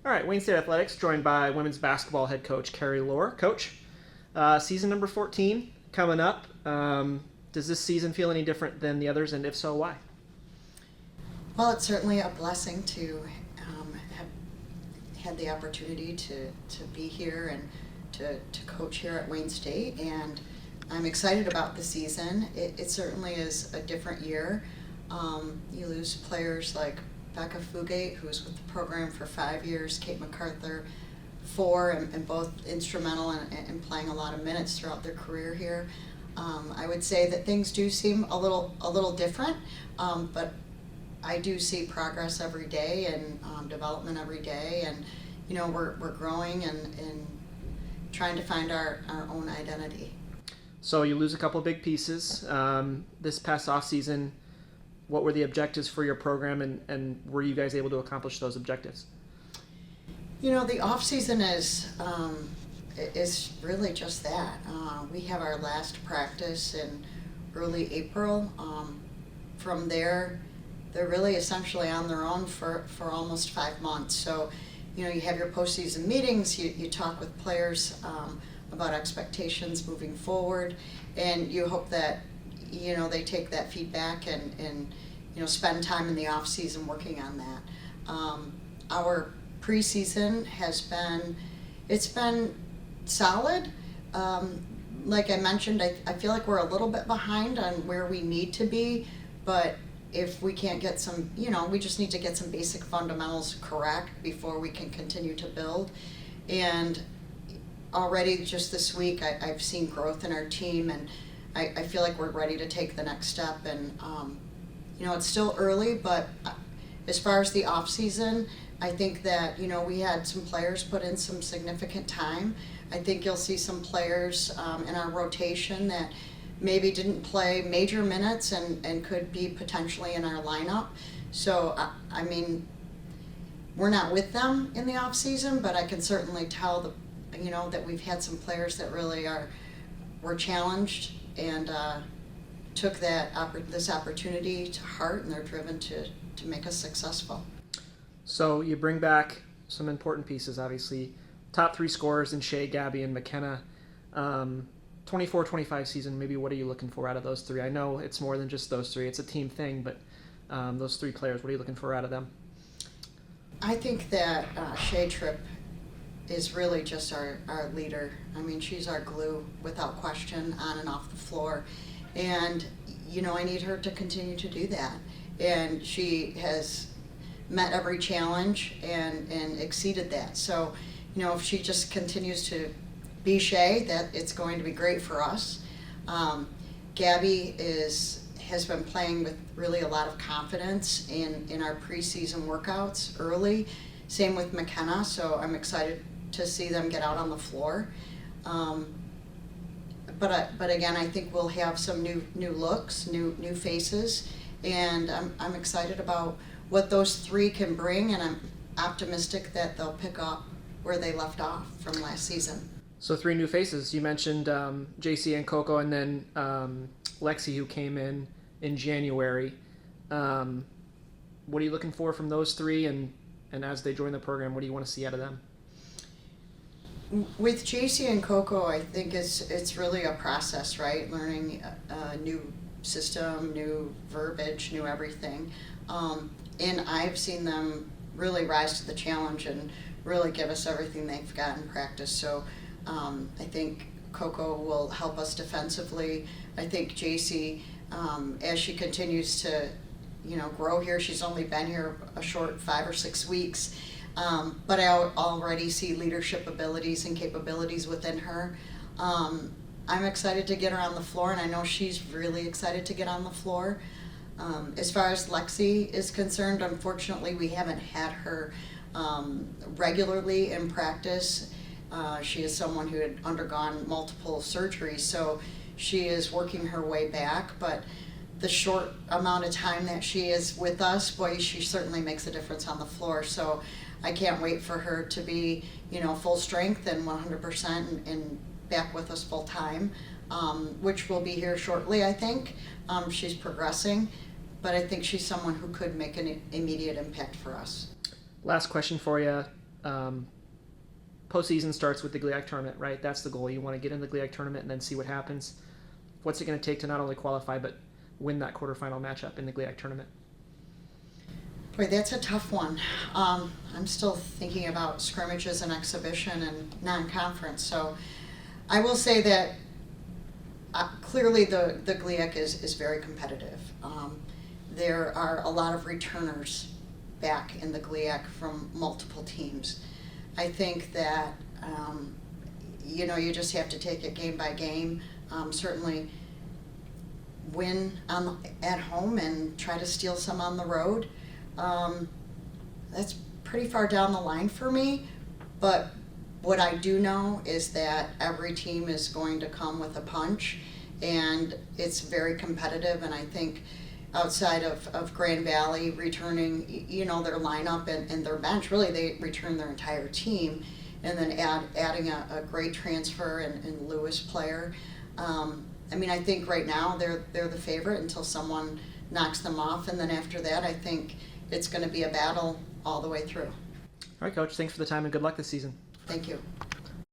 All right, Wayne State Athletics, joined by women's basketball head coach Carrie Lohr. Coach, season number 14 coming up. Does this season feel any different than the others, and if so, why? Well, it's certainly a blessing to have had the opportunity to be here and to coach here at Wayne State, and I'm excited about the season. It certainly is a different year. You lose players like Becca Fugate, who was with the program for 5 years, Kate MacArthur 4, and both instrumental in playing a lot of minutes throughout their career here. I would say that things do seem a little different, but I do see progress every day and development every day, and we're growing and trying to find our own identity. So you lose a couple of big pieces. This past off season, what were the objectives for your program, and were you guys able to accomplish those objectives? The off season is really just that. We have our last practice in early April. From there, they're really essentially on their own for almost 5 months. So, you have your postseason meetings, you talk with players about expectations moving forward, and you hope that, they take that feedback and spend time in the off season working on that. Our preseason it's been solid. Like I mentioned, I feel like we're a little bit behind on where we need to be, but if we can't get some, we just need to get some basic fundamentals correct before we can continue to build. And already just this week, I've seen growth in our team, and I feel like we're ready to take the next step. And it's still early, but as far as the off season, I think that we had some players put in some significant time. I think you'll see some players in our rotation that maybe didn't play major minutes and could be potentially in our lineup. So I mean, we're not with them in the off season, but I can certainly tell that we've had some players that really were challenged and took this opportunity to heart, and they're driven to make us successful. So you bring back some important pieces, obviously. Top 3 scorers in Shea, Gabby, and McKenna. 24-25 season, maybe what are you looking for out of those 3? I know it's more than just those 3. It's a team thing, but those 3 players, what are you looking for out of them? I think that Shea Tripp is really just our leader. I mean, she's our glue without question, on and off the floor. And, I need her to continue to do that. And she has met every challenge and exceeded that. So, if she just continues to be Shea, that it's going to be great for us. Gabby has been playing with really a lot of confidence in our preseason workouts early. Same with McKenna, so I'm excited to see them get out on the floor. But again, I think we'll have some new looks, new faces, and I'm excited about what those 3 can bring, and I'm optimistic that they'll pick up where they left off from last season. So 3 new faces. You mentioned JC and Coco, and then Lexi, who came in January. What are you looking for from those 3, and as they join the program, what do you want to see out of them? With JC and Coco, I think it's really a process, right? Learning a new system, new verbiage, new everything. And I've seen them really rise to the challenge and really give us everything they've got in practice. So I think Coco will help us defensively. I think JC, as she continues to grow here, she's only been here a short 5 or 6 weeks. But I already see leadership abilities and capabilities within her. I'm excited to get her on the floor, and I know she's really excited to get on the floor. As far as Lexi is concerned, unfortunately, we haven't had her regularly in practice. She is someone who had undergone multiple surgeries, so she is working her way back. But the short amount of time that she is with us, boy, she certainly makes a difference on the floor. So I can't wait for her to be, full strength and 100% and back with us full time, which will be here shortly, I think. She's progressing, but I think she's someone who could make an immediate impact for us. Last question for you. Postseason starts with the GLIAC tournament, right? That's the goal. You want to get in the GLIAC tournament and then see what happens. What's it going to take to not only qualify but win that quarterfinal matchup in the GLIAC tournament? Boy, that's a tough one. I'm still thinking about scrimmages and exhibition and non-conference. So I will say that clearly the GLIAC is very competitive. There are a lot of returners back in the GLIAC from multiple teams. I think that, you just have to take it game by game. Certainly win at home and try to steal some on the road. That's pretty far down the line for me, but what I do know is that every team is going to come with a punch, and it's very competitive, and I think outside of Grand Valley returning, their lineup and their bench, really they return their entire team, and then adding a great transfer and Lewis player. I think right now they're the favorite until someone knocks them off, and then after that I think it's going to be a battle all the way through. All right, Coach. Thanks for the time and good luck this season. Thank you.